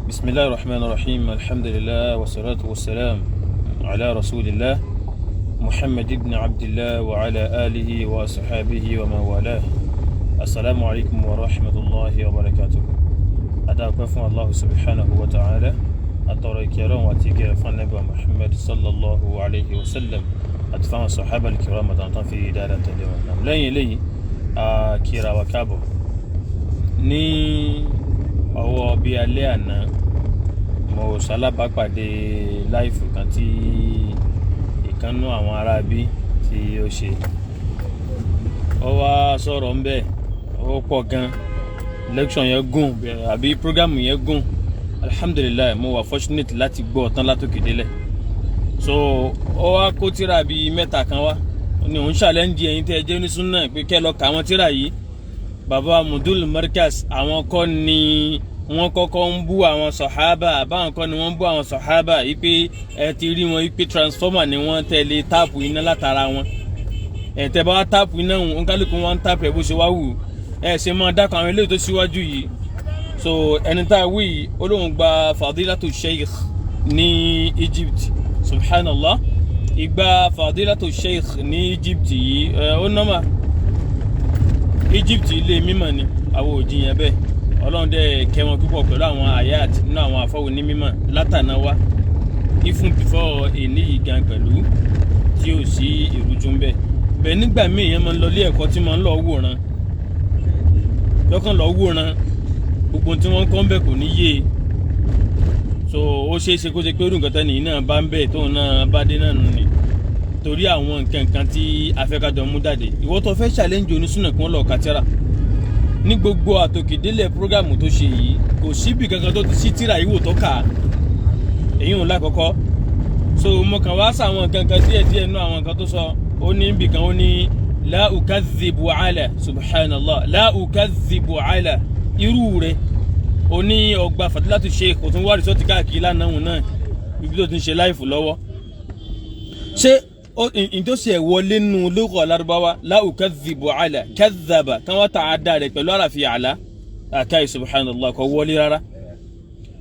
بسم الله الرحمن الرحيم الحمد لله والصلاة والسلام على رسول الله محمد بن عبد الله وعلى آله وصحابه ومن والاه السلام عليكم ورحمة الله وبركاته أدعوكم الله سبحانه وتعالى أترى الكرام واتيك فنبي محمد صلى الله عليه وسلم أتفهم الصحابة الكرام أتنطن في دارة اليوم لن يلي كيرا وكابو ní ọwọ́ bíi alẹ́ àná mo ṣalábàápàdé láìfù kan tí ìkànnú àwọn aráabí tí ó ṣe ó wá sọ̀rọ̀ ńbẹ̀ ó pọ̀ gan lecture yẹn gùn àbí program yẹn gùn alhamdulillah mo wà fortunate láti gbọ́ tán látòkè délẹ̀ so ó wá kó tírà bíi mẹ́ta kan wá ní òun challenge ẹ̀yin tẹ́ ẹ jẹ́ ní súnà pé kẹ́ lọ kà àwọn tírà yìí bàbá Mudul Markaz àwọn kọ́ ni wọ́n kọ́kọ́ ń bú àwọn sọ̀hábà àbáwọn kọ́ ni wọ́n ń bú àwọn sọ̀hábà yìí pé ẹ ti rí wọn yìí pé transformer ni wọ́n tẹ̀lé táàpù iná látara wọn tẹ́ bá wá táàpù iná wọn kálukú wọn ń táàpù ẹ̀ bó ṣe wá wù ṣe máa dákọ̀ àwọn eléyìí tó síwájú yìí so ẹni tá a wí yìí olóhùn gba fadilatu sheikh ní Egypt subhanallah ìgbà fadilatu sheikh ní Egypt yìí ó nọ́mà Egypt ilé mímọ́ ni àwọn òjìyàn bẹ́ẹ̀ Ọlọ́run dẹ̀ kẹ́ wọn púpọ̀ pẹ̀lú àwọn ayat nínú àwọn àfọwò ní mímọ́ látàná wá even before èní yìí gan pẹ̀lú tí ò sí ìrújú ńbẹ bẹ́ẹ̀ nígbà míì yẹn máa ń lọ ilé ẹ̀kọ́ tí máa ń lọ wòran lọ́kàn lọ wòran gbogbo tí wọ́n ń kọ́ ń bẹ̀ kò ní yé so ó ṣeé ṣe kó ṣe pé orúkọ tẹ́nìyí náà bá ń bẹ̀ tóun náà bá dé náà nù ni torí àwọn nǹkan tí afẹ́kájọ mú jáde ìwọ tó fẹ́ challenge onísùnà kí wọ́n lọ kàtírà ní gbogbo àtòkèdélẹ̀ prógámù tó ṣe yìí kò síbi kankan tó ti sí tírà ìwò tó kà á èyí ò lákọ̀ọ́kọ́ so mo kàn wá sàwọn nǹkan díẹ̀ nú àwọn nǹkan tó sọ ó ní ibì kan ó ní la ukadhibu ala subhanallah la ukadhibu ala irú rẹ̀ ó ní ọgbà Fadilatu Sheikh kò tún wá rìsọ́ọ̀tì káàkiri lánàá òun náà ibi tó ti ń ṣe láìfù lọ́wọ́ ṣé into se wọlé nu lugha Lárúbáwá la ukadhibu ala kadhaba kan wa ta'adda rẹ̀ pẹ̀lú ara fi ala akai subhanallah ko wọlé rárá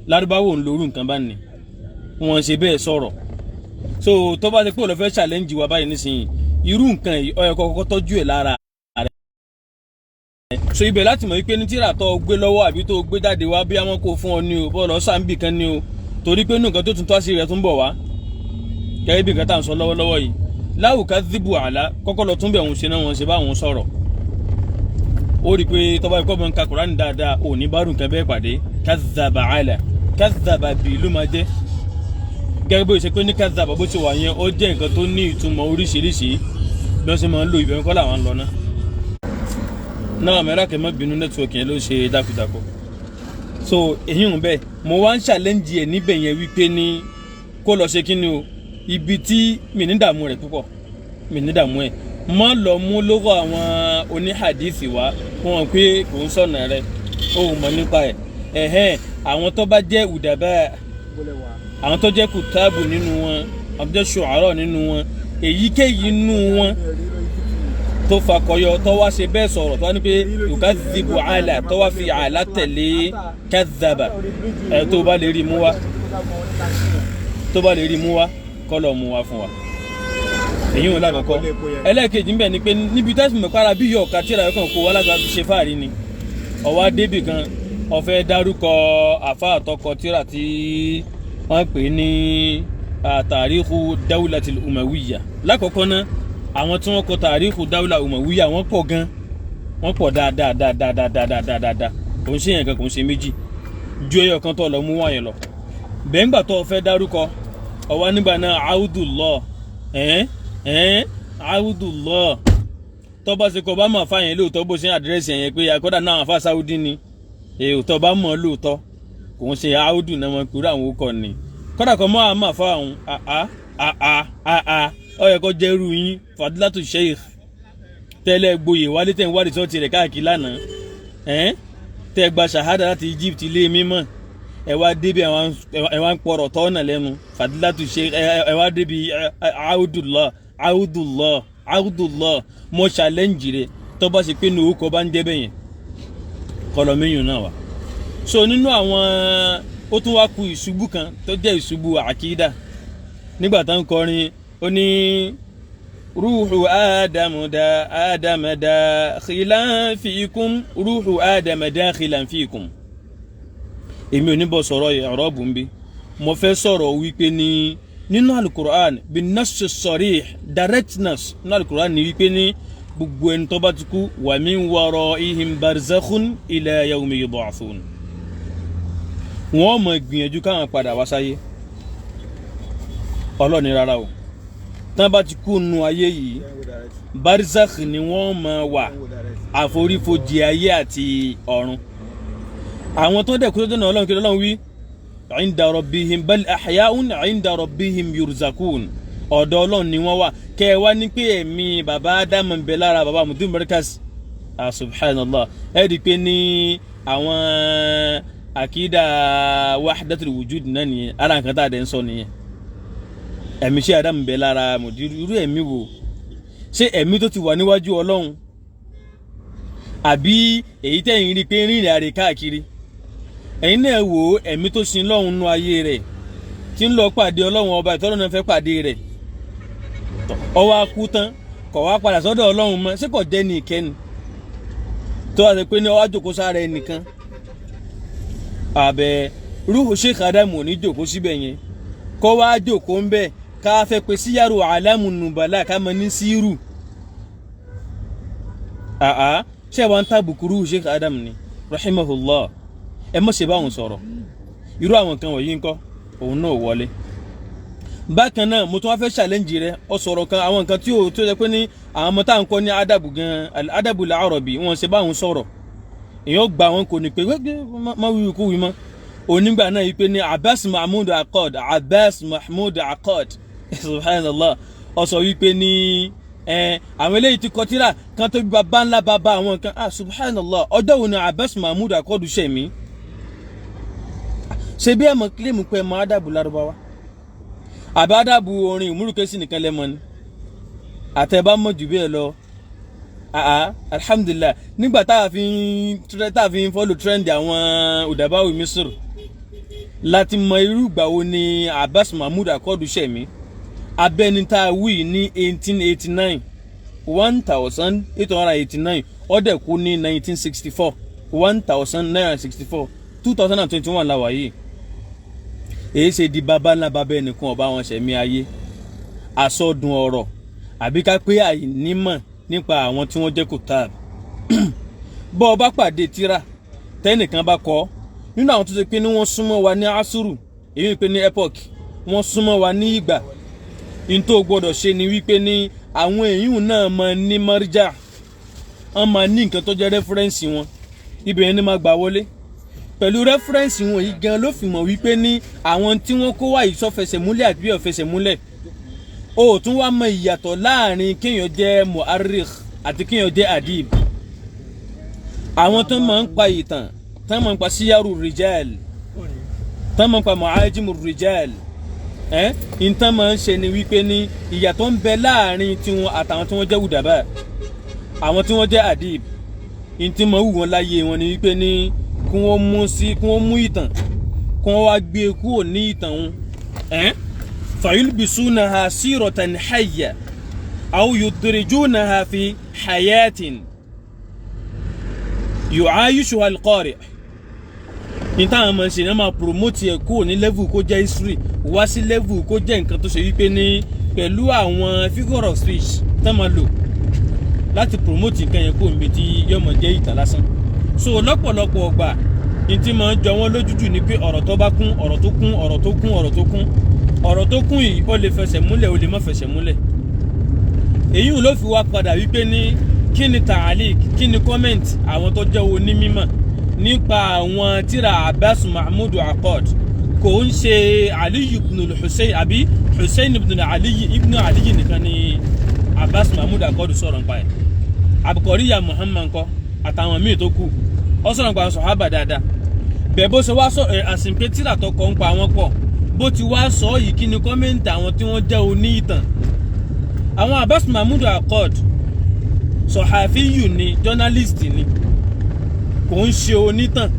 Lárúbáwá ń lórú nǹkan bá ní wọ́n ṣe bẹ́ẹ̀ sọ̀rọ̀ so tó bá ṣe pé ó lọ fẹ́ challenge wa báyìí nísìnyí irú nǹkan yìí ó yẹ kó kọ́kọ́ tọ́jú ẹ̀ lára rẹ̀ so ibẹ̀ láti mọ̀ wípé ní tírà tó gbé lọ́wọ́ àbí tó gbé jáde wá bí àwọn kò fún ọ ní o bó lọ sambi kan ní o torí pé nǹkan tó tún tó àṣírí rẹ̀ tún bọ̀ wá gẹ́gẹ́ bí nǹkan tá à ń sọ lọ́wọ́lọ́wọ́ yìí la ukadhibu ala kọ́kọ́ lọ tún bẹ̀ wọ́n ṣe náà wọ́n ṣe bá wọn sọ̀rọ̀ ó rí pé tọ́ba ikọ́ bọ̀ ń ka Kùránì dáadáa ò ní bá rùn kan bẹ́ẹ̀ pàdé kadhaba ala kadhaba bí ló máa jẹ́ gẹ́gẹ́ bó ṣe pé ní kadhaba bó ṣe wà yẹn ó jẹ́ nǹkan tó ní ìtumọ̀ oríṣiríṣi bí wọ́n ṣe máa ń lo ìbẹ̀rù kọ́ làwọn lọ náà mẹ́rà kẹ́ mọ́ bínú nẹ́tíwọ̀kì yẹn ló ṣe dákúdákọ́ so èyí ń bẹ́ẹ̀ mo wá ń challenge ẹ̀ níbẹ̀ yẹn wípé ní kó lọ ṣe kí ni o ibi tí mi ní dààmú rẹ̀ púpọ̀ mi ní dààmú ẹ̀ mọ́ lọ mú lọ́wọ́ àwọn oníhàdíìsì wá fún wọn pé kò ń sọ̀nà rẹ̀ ó mọ̀ nípa ẹ̀ àwọn tó bá jẹ́ ùdàbà àwọn tó jẹ́ kùtàbù nínú wọn àwọn tó jẹ́ ṣùárà nínú wọn èyíkéyìí nínú wọn tó fakọyọ tó wá ṣe bẹ́ẹ̀ sọ̀rọ̀ tó wá ní pé yukadhibu ala tó wá fi àlá tẹ̀lé kadhaba tó bá lè rí mú wá kọ́lọ̀ mú wá fún wa èyí wọn lákọ̀ọ́kọ́ ẹlẹ́ẹ̀kejì ń bẹ̀ ni pé níbi tẹ́sí mẹ́kára bí yọ̀ ọ̀ka tíra ẹ̀kọ́ kó wá lágbàá fi ṣe fáàrí ni ọwá débì kan ọ̀fẹ́ dárúkọ àfa àtọkọ tíra tí wọ́n pè ní tàríkù dáwùlàtìl umawiyya lákọ̀ọ́kọ́ náà àwọn tí wọ́n kọ tàríkù dáwùlà umawiyya wọ́n pọ̀ gan wọ́n pọ̀ dáadáa kò ń ṣe yẹn kan kò ń ṣe méjì ju ẹyọ kan tó lọ mú wáyẹn lọ bẹ́ẹ̀ ńgbà tó fẹ́ dárúkọ ọwá nígbà náà Abdullah Abdullah tó bá ṣe kọ bá mọ̀ fáyẹn lóòótọ́ bó ṣe àdírẹ́sì yẹn pé àkọ́dà náà àfa Saudi ni èèyàn bá mọ̀ lóòótọ́ kò ń ṣe Audu náà wọn pẹ̀lú àwọn òkọ̀ ni kọ́dà kan mọ́ àmà fáwọn ó yẹ kó jẹ́rú yín Fadilatu Sheikh tẹ́lẹ̀ gboyè wálé tẹ̀ ń wá rìsọ́ọ̀tì rẹ̀ káàkiri lánàá tẹ́ gba ṣàhádà láti Egypt ilé mímọ́ ẹ wá débi ẹ wá ń pọ̀rọ̀ tọ́nà lẹ́nu Fadilatu Sheikh ẹ wá débi Abdullah mo challenge rẹ̀ tó bá ṣe pé ní orúkọ bá ń jẹ́ bẹ́yẹn kọlọ̀míyùn náà wà so nínú àwọn ó tún wá ku ìṣubú kan tó jẹ́ ìṣubú àkídà nígbà tán kọrin ó ní ruhu ádámù dakhilan fikum ruhu ádámù dakhilan fikum. èmi ò ní bọ́ sọ̀rọ̀ i'rab ń bí mo fẹ́ sọ̀rọ̀ wípé ní nínú alukur'an bí nass sarih directness nínú alukur'an ní wípé ní gbogbo ẹni tó bá ti kú wa min waraihim barzakhun ila yawmi yub'athun. wọ́n mọ̀ gbìyànjú káwọn padà wá sáyé ọlọ́ni rárá o tán bá ti kú nu ayé yìí barzakh ni wọ́n mọ̀ wà àforífojì ayé àti ọ̀run. àwọn tó dẹ̀ kú tó dẹ̀nà ọlọ́run kí lọ́lọ́run wí inda rabbihim bal ahya'un inda rabbihim yurzakun. ọ̀dọ̀ ọlọ́run ni wọ́n wà kẹ́ ẹ wá ní pé ẹ̀mí bàbá Ádámù ń bẹ lára bàbá Mudir Markaz. subhanallah ẹ rí i pé ní àwọn àkídà wahdatul wujud náà nìyẹn ara nǹkan tá a dẹ̀ ń sọ nìyẹn. ẹ̀mí ṣé Ádámù ń bẹ lára Mudir irú ẹ̀mí wo ṣé ẹ̀mí tó ti wà níwájú ọlọ́run àbí èyí tẹ̀yìn rí i pé rìnrìn àrè káàkiri. ẹ̀yin náà wò ẹ̀mí tó sin lọ́hùn nú ayé rẹ̀ tí ń lọ pàdé ọlọ́run ọba ìtọ́lọ́ náà fẹ́ pàdé rẹ̀ ọwọ́ akú tán kọ̀ wá padà sọ́dọ̀ ọlọ́run mọ́ ṣé kò jẹ́ ní ìkẹ́ni tó wà sí pé ní ọwọ́ àjòkó sára ẹnìkan. àbẹ̀ rúhù Sheikh Adamu ò ní jòkó síbẹ̀ yẹn kọ́ wá jòkó ń bẹ̀ ká fẹ́ pé síyàrá alamun nubala ká mọ ní síírù. ṣé wàá ń tàbùkù rúhù Sheikh Adamu ni rahimahullah ẹ mọ̀ ṣe báwọn sọ̀rọ̀ irú àwọn kan wọ̀nyí ńkọ́ òun náà wọlé. bákan náà mo tún wá fẹ́ challenge rẹ ọ sọ̀rọ̀ kan àwọn nǹkan tí ó tó yẹ pé ní àwọn ọmọ tá à ń kọ́ ní adabu gan adabu al-arabi wọn ṣe báwọn sọ̀rọ̀ èèyàn gba wọn kò ní pé má wíwí kú wí mọ́. onígbà náà yìí pé ní Abbas Mahmoud Akkad subhanallah ọ sọ wípé ní àwọn eléyìí ti kọ tírà kan tó bí bàbá ńlá bàbá àwọn kan subhanallah ọjọ́ wo ni Abbas Mahmoud Akkad ṣẹ̀mí ṣe bí ẹ mọ̀ kílèmù pé ẹ mọ̀ ádàbù lárúbáwá àbí ádàbù orin ìmúrùkẹ́sì nìkan lẹ́mọ̀ ni àtẹ̀bá mọ̀ jù bẹ́ẹ̀ lọ alhamdulillah nígbà tá a fi ń follow trend àwọn udabawi Misr láti mọ irú ìgbà wo ni Abbas Mahmoud Akkad ṣẹ̀mí abẹ́ni tá a wí ní 1889 1889 ó dẹ̀ kú ní 1964 1964 2021 la wà yìí. èyí ṣe di bàbá ńlá bàbá ẹnìkan ọba wọn ṣẹ̀mí ayé àsọdùn ọ̀rọ̀ àbí ká pé àìnímọ̀ nípa àwọn tí wọ́n jẹ́ kutab. bọ́ ọ bá pàdé tírà tẹ́nìkan bá kọ nínú àwọn tó ṣe pé ní wọ́n súnmọ́ wa ní asuru èyí pé ní epoch wọ́n súnmọ́ wa ní ìgbà ní tó gbọ́dọ̀ ṣe ni wípé ní àwọn èyí náà máa ní marja wọ́n máa ní nǹkan tó jẹ́ rẹ́fúrẹ́ǹsì wọn ibẹ̀ yẹn ni máa gbà wọlé pẹ̀lú rẹ́fúrẹ́ǹsì wọn yìí gan ló fi mọ̀ wípé ní àwọn tí wọ́n kó wá yìí sọ fẹsẹ̀ múlẹ̀ àti bí ó fẹsẹ̀ múlẹ̀. o tún wá mọ ìyàtọ̀ láàrin kéèyàn jẹ́ mu'arrikh àti kéèyàn jẹ́ adib. àwọn tó máa ń pa ìtàn tó máa ń pa síyàrú rijal tó máa ń pa mu'ajimu rijal ìtàn máa ń ṣe ni wípé ní ìyàtọ̀ ń bẹ láàrin tiwọn àtàwọn tí wọ́n jẹ́ udaba àwọn tí wọ́n jẹ́ adib ìtì máa wù wọn láyé wọn ni wípé ní kí wọ́n mú ìtàn kí wọ́n wá gbé kúrò ní ìtàn wọn fayulbisunaha siratan hayya aw yudrijunaha fi hayatin yu'ayishuha al-qari'. ìtàn àmọ́ ṣe ni wọ́n máa promote ẹ̀ kúrò ní level kó jẹ́ history wá sí level kó jẹ́ nǹkan tó ṣe wípé ní pẹ̀lú àwọn figure of speech tán máa lò láti promote nǹkan yẹn kúrò níbi tí yóò mọ̀ jẹ́ ìtàn lásán. so lọ́pọ̀lọpọ̀ ọgbà ní tí máa ń jọ wọ́n lójújù ni pé ọ̀rọ̀ tó bá kún ọ̀rọ̀ tó kún ọ̀rọ̀ tó kún ọ̀rọ̀ tó kún ọ̀rọ̀ tó kún yìí ó lè fẹsẹ̀ múlẹ̀ ó lè má fẹsẹ̀ múlẹ̀. èyí ló fi wá padà wípé ní kí ni ta'alik kí ni comment àwọn tó jẹ́ onímímọ̀ nípa àwọn tírà Abbas Mahmoud Akkad kò ń ṣe Ali ibn al-Hussein àbí Hussein ibn Ali nìkan ni Abbas Mahmoud Akkad sọ̀rọ̀ nípa ẹ̀ Abqariya Muhammad ńkọ́ àtàwọn míì tó kù ó sọ̀rọ̀ nípa sọ̀hábà dáadáa bẹ́ẹ̀ bó ṣe wá sọ àsìnpé tírà tó kọ́ ń pa àwọn pọ̀ bó ti wá sọ yìí kí ni kọ́mẹ́ǹtì àwọn tí wọ́n jẹ́ oní ìtàn. àwọn Abbas Mahmoud Akkad sọ̀háfíyù ni journalist ni kò ń ṣe onítàn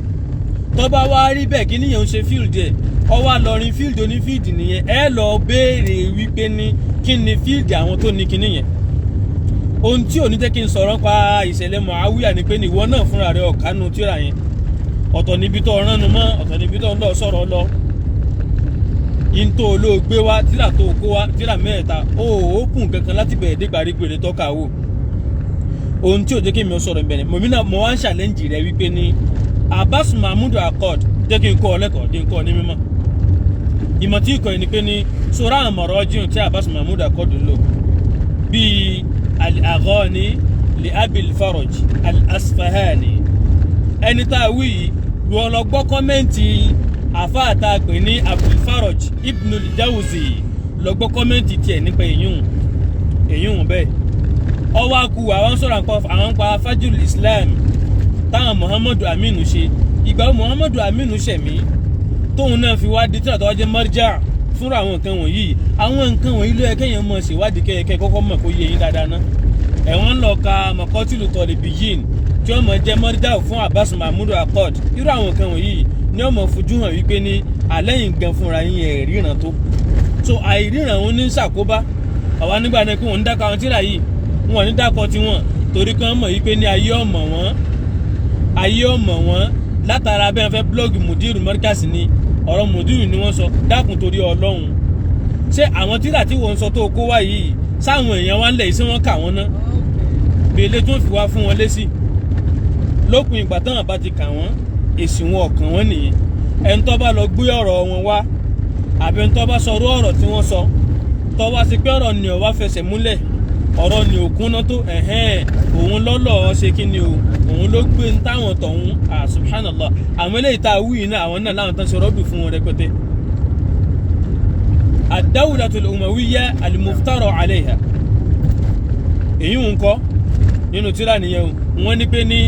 tó bá wá rí bẹ́ẹ̀ kí níyẹn ń ṣe field ẹ̀ ọ wá lọ rin field oní field nìyẹn ẹ lọ béèrè wípé ní kí ni field àwọn tó ní kíní yẹn. Ohun tí ò ní jẹ́ kí n sọ̀rọ̀ pa ìṣẹ̀lẹ̀ Muawiya ni pé ní ìwọ náà fúnra rẹ̀ ọ̀kánú tíra yẹn ọ̀tọ̀ níbi tó ránu mọ́ ọ̀tọ̀ níbi tó ń lọ sọ̀rọ̀ lọ yín tó ló gbé wá tíra tó kó wá tíra mẹ́ta ó kùn kankan láti bẹ̀rẹ̀ dé gbàrígbèrè tọ́ka wò. Ohun tí ò jẹ́ kí mi sọ̀rọ̀ ìbẹ̀rẹ̀ mo wá ń challenge rẹ̀ wípé ní Abbas Mahmood Accord jẹ́ kí n kọ́ ọ lẹ́kọ̀ọ́ jẹ́ n kọ́ ọ ní mímọ́. Ìmọ̀ tí ìkọ̀ ni pé ní sọ́ra àmọ̀rọ̀ ọjọ́ tí Abbas Mahmood Accord ń lò bíi al-Aghani li Abil Faraj al-Asfahani ẹni tá a wí yìí wọ́n lọ gbọ́ kọ́mẹ́ǹtì àfáà tá a pè ní Abul Faraj Ibn al-Jawzi lọ gbọ́ kọ́mẹ́ǹtì tiẹ̀ nípa èyún bẹ́ẹ̀ ọwọ́ akú àwọn sọ̀rọ̀ àwọn pa Fajrul Islam táwọn Muhammadu Aminu ṣe ìgbà Muhammadu Aminu ṣẹ̀mí tóun náà fi wá di tí àtọ́wájẹ́ marja fúnra àwọn nǹkan wọ̀nyí ló yẹ kéèyàn mọ̀ ṣèwádìí kẹ́yẹkẹ́ kọ́kọ́ mọ̀ kó yé yín dáadáa ná ẹ̀wọ̀n lọ ka Maqatilu Talibiyin tí wọ́n mọ̀ jẹ́ marja fún Abbas Mahmood Accord irú àwọn nǹkan wọ̀nyí ní ọmọ fojú hàn wípé ní àlẹ́yìn gan fúnra yín ẹ̀ ríran tó so àìríran òun ní ṣàkóbá àwa nígbà náà pé wọ́n ń dákọ̀ àwọn tíra yìí wọ́n ní dákọ̀ tiwọn torí kan mọ̀ wípé ní ayé ọmọ wọn látara bẹ́ẹ̀ fẹ́ blọ́ọ̀gì Mudiru Markaz ni ọ̀rọ̀ Mudiru ni wọ́n sọ dákun torí Ọlọ́run ṣé àwọn tíra tí wọ́n sọ tó kó wá yìí sáwọn èèyàn wá ń lẹ̀ sí wọn kà wọ́n ná bèlè tó fi wá fún wọn lésì lópin ìgbà táwọn bá ti kà wọ́n èsì wọn ọ̀kan wọn nìyẹn ẹni tó bá lọ gbé ọ̀rọ̀ wọn wá àbí ẹni tó bá sọ ọ̀rọ̀ tí wọ́n sọ tó bá sì pé ọ̀rọ̀ ni ó wá fẹsẹ̀ múlẹ̀ ọ̀rọ̀ ni òkúnná tó òun lọ́lọ́ ṣe kí ni o òun ló gbé ń táwọn tọ̀hún subhanallah àwọn eléyìí tá a wí iná àwọn náà láwọn tán ṣe rọ́dù fún wọn rẹpẹtẹ. ad-dawlatul umawiyya al-muftara alayha èyí ń kọ́ nínú tíra nìyẹn o wọ́n ní pé ní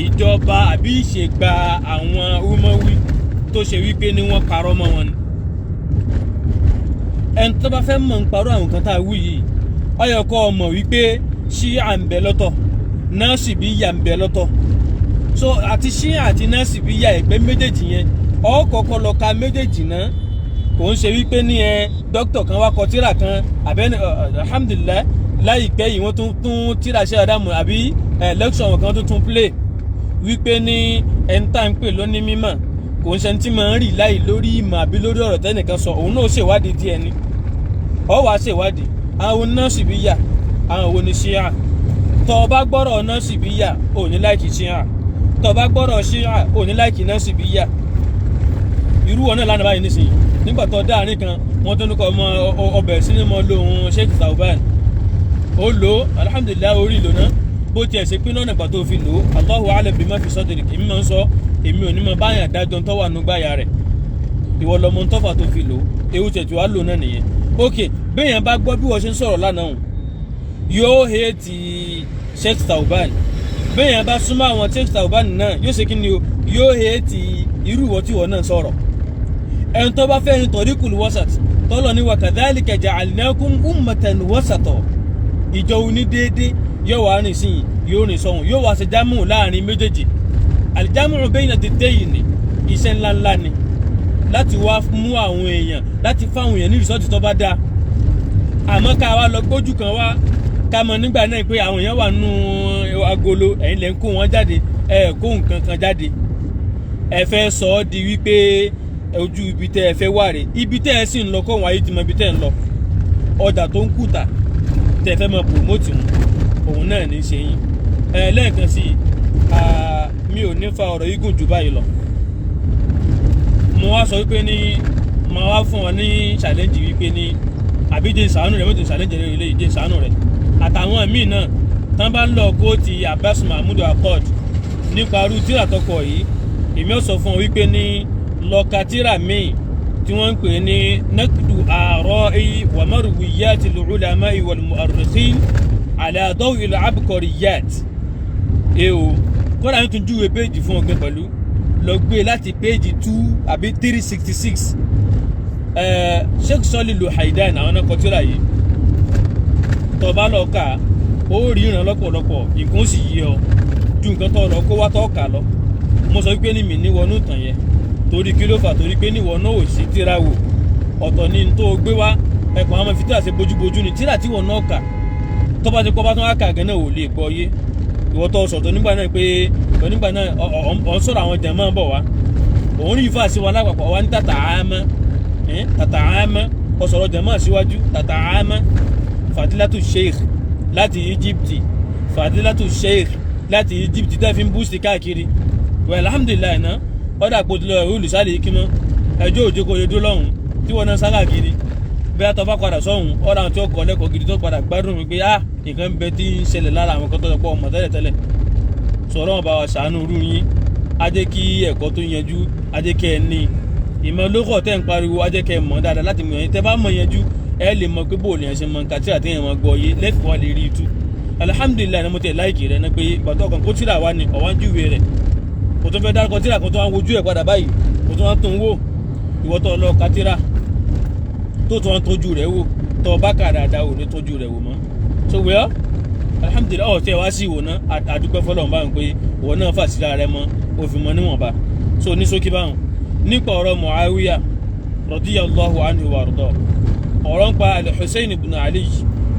ìjọba àbí ìṣègbà àwọn Umawi tó ṣe wípé ní wọ́n parọ́ mọ́ wọn ni. ẹni tó bá fẹ́ mọ̀ ń parọ́ àwọn kan tá a wí yìí ó yẹ kó mọ̀ wípé Ṣíà ń bẹ lọ́tọ̀ Nasibiyya ń bẹ lọ́tọ̀ so àti Ṣíà àti Nasibiyya ẹgbẹ́ méjèèjì yẹn ó kọ́kọ́ lọ ka méjèèjì náà kò ń ṣe wípé ní dókítà kan wá kọ tíra kan àbẹ́ni alhamdulillah láìpẹ́ yìí wọ́n tún tíra ṣe àdámù àbí lẹ́kṣọ̀n wọn kan tún play wípé ní ẹni tá à ń pè lóní mímọ̀ kò ń ṣe tí máa ń rì láì lórí ìmọ̀ àbí lórí ọ̀rọ̀ tẹ́nìkan sọ òun náà ṣèwádìí díẹ̀ ni ó wàá ṣèwádìí àwọn Nasibiyya àwọn wo ni Ṣíà tó o bá gbọ́rọ̀ Nasibiyya ò ní láìkì Ṣíà tó o bá gbọ́rọ̀ Ṣíà ò ní láìkì Nasibiyya irú wọn náà lánàá báyìí nísìnyí nígbà tó dáàrin kan wọ́n tó ní kọ́ ọmọ ọbẹ̀ sí ni mo lo ohun Sheikh Tawban ó lò ó alhamdulillah orí ìlò náà bó tiẹ̀ ṣe pín náà nígbà tó fi lò ó Allahu a'lam bima fi sadrik èmi máa ń sọ èmi ò ní mọ báyà dájọ́ tó wà nígbàyà rẹ̀ ìwọ lọmọ ń tọ́fà tó fi lò ó ewu tẹ̀tù wá lò náà nìyẹn ok béèyàn bá gbọ́ bí wọ́n ṣe ń sọ̀rọ̀ lánàá yóò hate Sheikh Tawban béèyàn bá súnmọ́ àwọn Sheikh Tawban náà yóò ṣe kí ni o yóò hate irú ìwọ tí wọ́n náà sọ̀rọ̀ ẹni tó bá fẹ́ ní tariqul wasat tọ́lọ̀ ní wa kadhalika ja'alnakum ummatan wasata ìjọ oní déédéé yóò wá rìn sí yóò rìn sọ́hun yóò wá ṣe jámù láàrin méjèèjì al-jam'u bayna diddayni iṣẹ́ ńláńlá ni láti wá mú àwọn èèyàn láti fáwọn èèyàn ní rìsọ́ọ̀tì tó bá dáa àmọ́ ká wá lọ gbójú kan wá ká mọ̀ nígbà náà pé àwọn èèyàn wà nínú agolo ẹ̀yin lẹ́ ń kó wọn jáde kó nǹkan kan jáde ẹ fẹ́ sọ ọ́ di wípé ojú ibi tẹ́ ẹ fẹ́ wà rè ibi tẹ́ ẹ sì ń lọ kọ́ wọn ayé ti mọ ibi tẹ́ ẹ ń lọ ọjà tó ń kùtà tẹ́ ẹ fẹ́ mọ promote òun náà ní í ṣe yín lẹ́ẹ̀kan sí mi ò ní fa ọ̀rọ̀ yìí gùn jù báyìí lọ mo wá sọ wípé ní mo wá fún wọn ní challenge wípé ní àbí jẹ́ ìsàánú rẹ̀ mo ti challenge rẹ̀ ilé ìdí ìsàánú rẹ̀ àtàwọn míì náà tán bá ń lọ kó ti Abbas Mahmood Accord nípa arú tíra tọkọ yìí èmi ò sọ fún wọn wípé ní lọ́ka tíra míì tí wọ́n ń pè ní naqdu ara'i wa marwiyati al-ulama'i wal mu'arrikhin ala dawi al-abqariyat kódà ní tún júwe péjì fún ọgbẹ́ pẹ̀lú lọ gbé láti péjì 2 àbí 366 Sheikh Salih Al-Haidan àwọn náà kọ tíra yìí tó bá lọ kà ó rí ìran lọ́pọ̀lọpọ̀ nǹkan ó sì yí ọ ju nǹkan tó lọ kó wá tó kà lọ mo sọ wípé ní mi ní wọnú ìtàn yẹn torí kí ló fà torí pé níwọ náà ò sí tíra wò ọ̀tọ̀ ní tó gbé wá ẹ̀kọ́ àwọn fìtílà ṣe bójúbójú ni tíra tí wọ́n náà kà tó bá ti kọ́ bá tán wá kà gan náà ò lè gbọ́ yé ìwọ tó sọ̀tọ̀ nígbà náà pé nígbà náà ọ̀ ń sọ̀rọ̀ àwọn jàmáà bọ̀ wá òun rí ìfà sí wa lápapọ̀ wa ní tàtà àmọ́ ọ̀sọ̀rọ̀ jàmáà síwájú tàtà àmọ́ Fadilatu Sheikh láti Egypt Fadilatu Sheikh láti Egypt tẹ́ fi ń búùsì káàkiri wẹ̀ alhamdulilayi náà ọ̀dà àpótí lọ olùsálẹ̀ yìí kí mọ́ ẹjọ́ òjò kò lè dó lọ́hùn tí wọ́n náà sára kiri bí a tọ́ bá padà sọ́hùn ọ̀dà àwọn tí ó kọ́ lẹ́kọ̀ọ́ gidi tó padà gbádùn wípé nǹkan bẹ tí ń ṣẹlẹ̀ lára àwọn kan tó lọ pọ̀ ọmọ tẹ́lẹ̀ sọ̀rọ̀ wọn bá wa ṣàánú rú yín á jẹ́ kí ẹ̀kọ́ tó yanjú á jẹ́ kẹ́ ẹ ní ìmọ̀ lókọ̀ tẹ́ ń pariwo á jẹ́ kẹ́ ẹ mọ̀ dáadáa láti mọ̀ yẹn tẹ́ bá mọ̀ yanjú ẹ lè mọ̀ pé bóòlù yẹn ṣe mọ̀ nǹkan tí àtẹ̀yìn wọn gbọ́ yé lẹ́fẹ̀ẹ́ wa lè rí itú alihamudulilayi ni mo tẹ̀ láìkì rẹ ní pé gbàtọ́ kan kó tíra wa ni ọ̀wá ń júwe rẹ̀ kò tó fẹ́ dárúkọ tíra kan tó wá ń wojú ẹ̀ padà báyìí kò tó wá ń tó ń wò ìwọ tó lọ ka tíra tó tó wá ń tójú rẹ̀ wò tó bá kà dáadáa ò ní tójú rẹ̀ wò mọ́ so wẹ́ọ́ alhamdulilayi ọ̀ tẹ́ wá sí ìwò náà àdúpẹ́ fọlọ́run báyìí pé ìwọ náà fà síra rẹ mọ́ òfin mọ́ níwọ̀nba so ní ṣókí báwọn nípa ọ̀rọ̀ Muawiya radiyallahu anhu wa arda ọ̀rọ̀ ń pa al-Husayn ibn Ali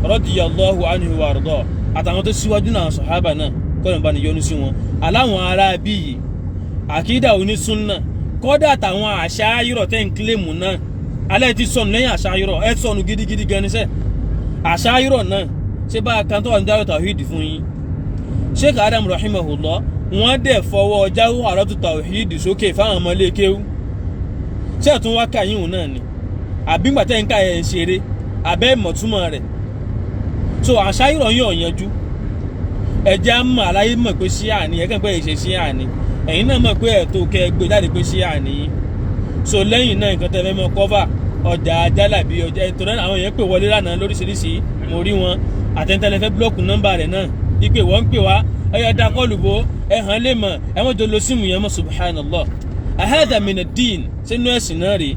radiyallahu anhu wa arda àtàwọn tó síwájú náà sàhábà náà kọ́nà bá ní yọ́nú sí wọn aláwọn ará bí yìí àkídà onísúnnà kọ́dà àtàwọn àṣàyírọ̀ tẹ́ ń kílèmù náà alẹ́ ti sọnù lẹ́yìn àṣàyírọ̀ ẹ sọnù gidigidi gan ni sẹ́ àṣàyírọ̀ náà ṣé bá a kan tó wà ní Daaru Tawhid fún yín Sheikh Adam rahimahullah wọ́n dẹ̀ fọwọ́ Jawharatu Tawhid sókè fáwọn ọmọ ilé kéwú ṣé ẹ̀ tún wá ká yín òun náà ni àbí ńgbà tẹ́ ń ká ẹ̀ ń ṣeré àbẹ́ ìmọ̀túmọ̀ rẹ̀ so àṣàyírọ̀ yóò yanjú ẹ̀jẹ̀ á mọ̀ aláyé mọ̀ pé ṣíà ni ẹ̀kẹ́ pé ìṣe ṣíà ni ẹ̀yin náà mọ̀ pé ẹ̀tọ́ kẹ́ gbé jáde pé ṣíà ni so lẹ́yìn náà nǹkan tẹ́ fẹ́ mọ kọ́fà ọjà jálàbí ọjà ètò náà àwọn èèyàn pè wọlé lánàá lóríṣiríṣi mo rí wọn àtẹ̀ntẹ̀lẹ̀ fẹ́ búlọ́ọ̀kù nọ́mbà rẹ̀ náà wípé wọ́n ń pè wá ẹ̀yọ́ da kọ́ọ̀lù bó ẹ̀hàn lè mọ̀ ẹ̀wọ̀n jọ lo síìmù yẹn mọ́ subhanallah ahada min ad-din sínú ẹ̀sìn náà rèé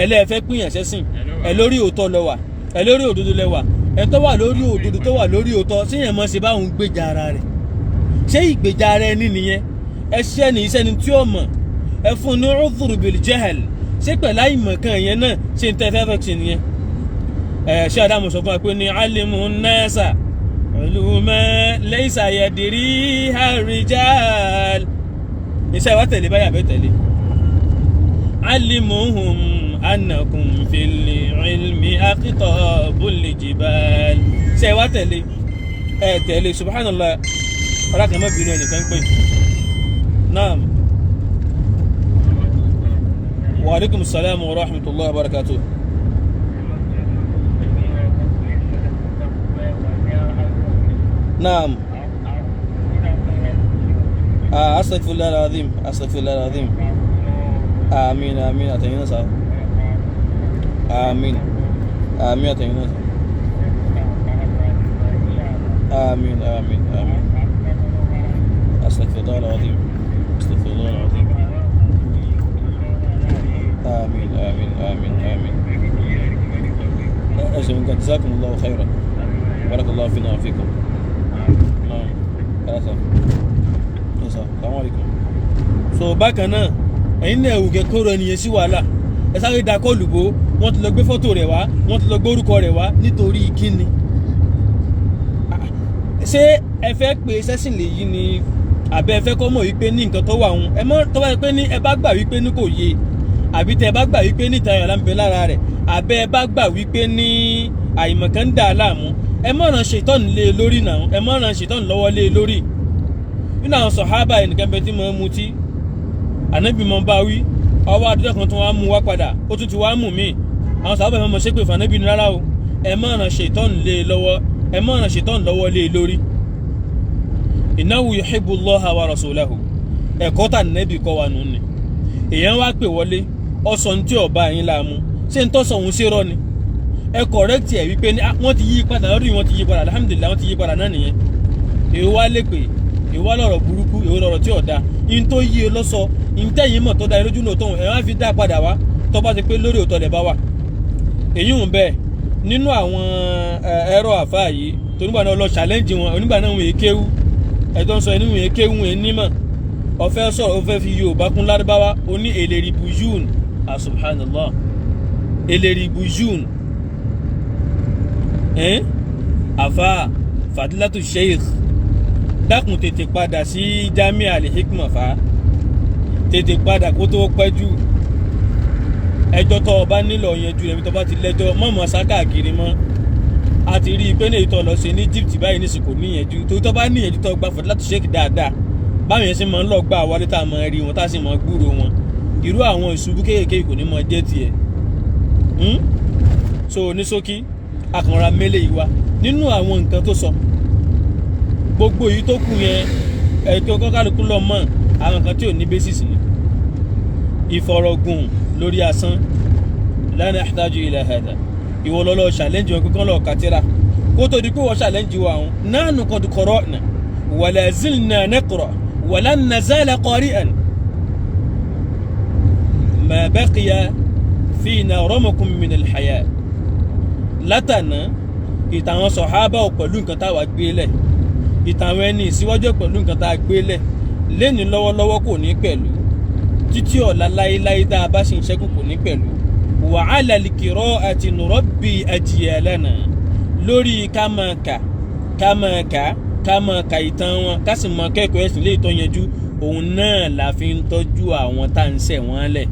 ẹlẹ́ẹ̀fẹ́ pínyàn sẹ́sìn ẹ̀ lórí òótọ́ lọ wà ẹ̀ lórí òdodo lẹ́wà ẹ̀ tó wà lórí òdodo tó wà lórí òótọ́ síyẹn mọ́ ṣe báwọn gbèjà ara rẹ̀ ṣé ìgbèjà ara ẹni nìyẹn ẹ ṣẹ́ ní iṣẹ́ ni tí ó mọ̀ ẹ fún ní udhur bil jahl ṣé pẹ̀lú àìmọ̀ kan yẹn náà ṣe ń tẹ́ fẹ́fẹ́ ṣe nìyẹn ṣé Ádámù sọ fún wa pé ní alimun nasa uluma laysa yadriha rijal iṣẹ́ wa tẹ̀lé báyà bẹ́ tẹ̀lé alimuhum annakum fil ilmi aqtabul jibal ṣé wa tẹ̀lé tẹ̀lé subhanallah ọ̀rá kan mọ́ bínú ẹnìkan pé naam wa alaikum salam wa rahmatullahi wa barakatuh naam astaghfirullah alazim astaghfirullah alazim amin amin atayina sa amin amin atayina sa amin amin amin astaghfirullah alazim astaghfirullah alazim amin amin amin amin أجمع جزاكم الله خيرا بارك الله فينا وفيكم نعم السلام عليكم so bákan náà ẹ̀yin náà ẹ̀wù kẹ́kọ̀ọ́ ẹnìyẹn sí wàhálà ẹ sáré da kọ́ọ̀lù bó wọ́n ti lọ gbé fọ́tò rẹ̀ wá wọ́n ti lọ gbé orúkọ rẹ̀ wá nítorí kíni ṣé ẹ fẹ́ pé sẹ́sìn lè yí ni àbẹ́ ẹ fẹ́ kọ́ mọ̀ wípé ní nǹkan tó wà ń ẹ mọ́ tó bá yẹ pé ní ẹ bá gbà wípé ní kò yé àbí tẹ ẹ bá gbà wípé ní ìtayọ̀ láǹbẹ̀ lára rẹ̀ àbẹ́ ẹ bá gbà wípé ní àìmọ̀kan ń dà á láàmú ẹ má ràn ṣètọ́nù lé e lórí náà ẹ má ràn ṣètọ́nù lọ́wọ́ lé e lórí nínú àwọn sọ̀hábà ẹnìkan bẹ tí mo ń mutí ànábì mọ́ bá wí ọwọ́ adúlọ́ kan tó wá mú wá padà ó tún ti wá mú mi àwọn sọ̀hábà ẹ̀ mọ́ ṣépè fún ànábì ní rárá o ẹ má ràn ṣètọ́nù lé e lọ́wọ́ ẹ má ràn ṣètọ́nù lọ́wọ́ lé e lórí innahu yuhibbu Allaha wa rasulahu ẹ̀kọ́ tà nẹ́bì kọ́ wa nù ni èèyàn wá pè wọlé ọ̀sán tí ọba yín láàmú ṣé ń tọ́sọ̀ òun ṣe rọ́ ni ẹ kọ̀rẹ́kìtì ẹ̀ wípé ní wọ́n ti yí padà lọ́dún wọ́n ti yí padà alhamdulillah wọ́n ti yí padà náà nìyẹn èwo wá lè pè èwo wá lọ̀rọ̀ burúkú èwo lọ̀rọ̀ tí ò da in tó yí e lọ́sọ in tẹ́yìn mọ̀ tó da lójú náà tóun ẹ̀ wá fi dá padà wá tó bá ti pé lórí òótọ́ lẹ̀ bá wà èyí ń bẹ́ẹ̀ nínú àwọn ẹ̀rọ àfáà yìí tó nígbà náà lọ challenge wọn onígbà náà wọn èkéwú ẹ̀tọ́ ń sọ ẹni wọn èkéwú wọn nímọ̀ ó fẹ́ sọ̀rọ̀ ó fẹ́ fi Yorùbá kún Lárúbáwá ó ní eleribujun subhanallah eleribujun àfa Fadilatu Sheikh dákun tètè padà sí Jamia Al-Hikma fa tètè padà kó tó pẹ́ jù ẹjọ́ tó o bá nílò yanjú ẹ̀mí tó bá ti lẹ́jọ́ mọ̀mọ́ sákàkiri mọ́ a ti rí i pé ní ìtọ́ lọ sí ní Egypt báyìí nísìnyí kò níyànjú torí tó bá níyànjú tó gba Fadilatu Sheikh dáadáa báwọn yẹn sì máa ń lọ gbà wálé tá a máa rí wọn tá a sì máa gbúrò wọn irú àwọn ìṣubú kéékèèké kò ní máa jẹ́ tiẹ̀ so ní ṣókí akànra mélé yìí wá nínú àwọn nǹkan tó sọ gbogbo èyí tó kù yẹn ẹ̀tọ́ kọ́kálukú lọ mọ̀ àwọn nǹkan tí ò ní basis ni ìfọ̀rọ̀gùn lórí asán la nahtaju ila hada ìwọ lọ́lọ́ challenge wọn kíkan lọ́ọ̀ kátírà kó tó di pé wọ́n challenge wa àwọn nahnu qad qara'na wala zilna naqra wala nazala qari'an ma baqiya fina ramakum min al-haya látànà ìtàwọn sọ̀hábà ò pẹ̀lú nǹkan táwa gbé lẹ̀ ìtàwọn ẹni ìsíwájú pẹ̀lú nǹkan tá a gbé lẹ̀ lẹ́ni lọ́wọ́lọ́wọ́ kò ní pẹ̀lú títí ọ̀la láéláé tá a bá ṣe ń ṣẹ́kù kò ní pẹ̀lú wa 'ala al-qira'ati nurabbi ajyalana lórí kámọ̀ọ́kà ìtàn wọn ká sì mọ kẹ́kọ̀ọ́ ẹ̀sìn lè tọ́ yanjú òun náà la fi ń tọ́jú àwọn tá à ń ṣẹ̀ wọ́n lẹ̀